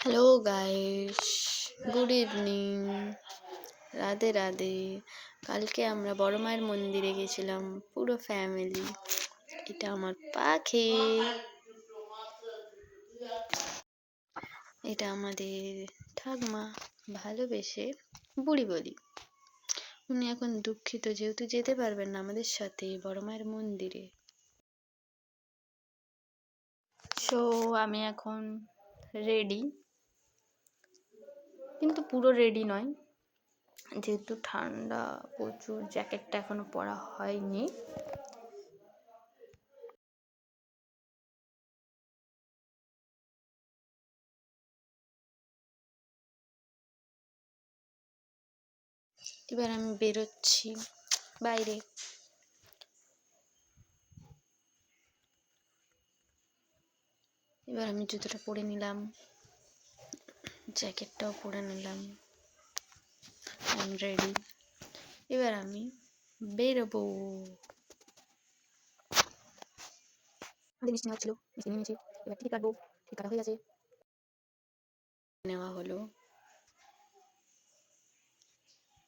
Hello guys, good evening, Radhe Radhe. কালকে আমরা বড় মায়ের মন্দিরে গেছিলাম পুরো ফ্যামিলি। এটা আমার পাখি, এটা আমাদের ঠাকমা, ভালোবেসে বুড়ি বলি। উনি এখন দুঃখিত যেহেতু যেতে পারবেন না আমাদের সাথে বড় মায়ের মন্দিরে। সো আমি এখন রেডি, কিন্তু পুরো রেডি নয়, যেহেতু ঠান্ডা প্রচুর, জ্যাকেটটা এখনো পরা হয়নি। এবার আমি বেরোচ্ছি বাইরে। এবার আমি জুতোটা পরে নিলাম, জ্যাকেটটাও পরে নিলাম, আই এম রেডি। এবার আমি বেরোবো। মিষ্টি নেওয়া ছিল, মিষ্টি নিয়ে নিয়েছি। এবার টিকিট কাটবো, টিকিট কাটা হয়ে গেছে, নেওয়া হলো।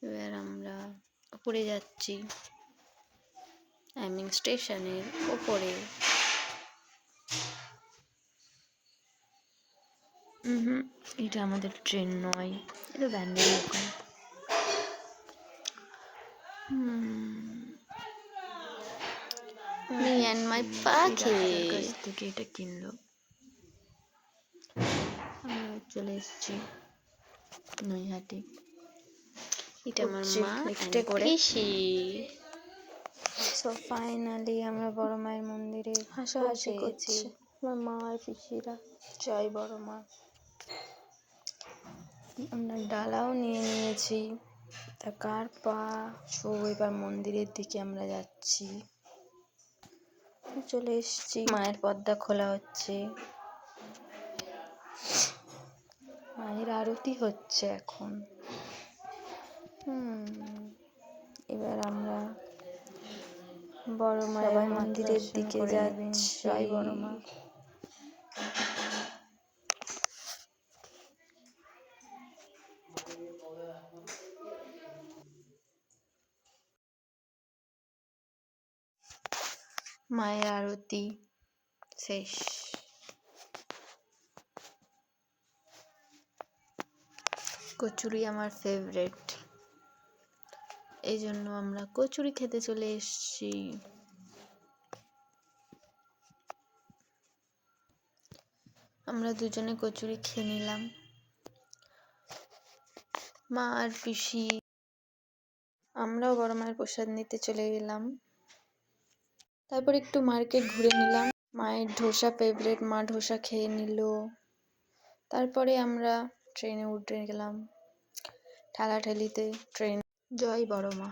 এবার আমরা উপরে যাচ্ছি, আই মিন স্টেশনের ওপরে। এটা আমাদের ট্রেন নয়, এটা Bandel local. Me and my পাখি কাছ থেকে এটা কিনলো। আমরা চলে এসেছি নৈহাটি। এটা আমার মা লিফটে করে। সো ফাইনালি আমরা বড় মায়ের মন্দিরে হাসাহাসি করছি আমার মা আর পিসিরা। জয় বড় মা। আমরা ডালাও নিয়ে নিয়েছি, তা কার পা। সো এবার মন্দিরের দিকে আমরা যাচ্ছি। চলে এসেছি, মায়ের পর্দা খোলা হচ্ছে, মায়ের আরতি হচ্ছে এখন। এবার আমরা বড় মায়ের মন্দিরের দিকে যাচ্ছি। জয় বড় মা। মায়ের আরতি শেষ। কচুরি আমার ফেভারিট, এই জন্য আমরা কচুরি খেতে চলে এসেছি। আমরা দুজনে কচুরি খেয়ে নিলাম, মা আর পিসি। আমরাও বড় মায়ের প্রসাদ নিতে চলে গেলাম। তারপর একটু মার্কেট ঘুরে নিলাম। মায়ের ধোসা ফেভারিট, মা ধোসা খেয়ে নিল। তারপরে আমরা ট্রেনে উঠে গেলাম, ঠেলাঠেলিতে ট্রেন। জয় বড় মা।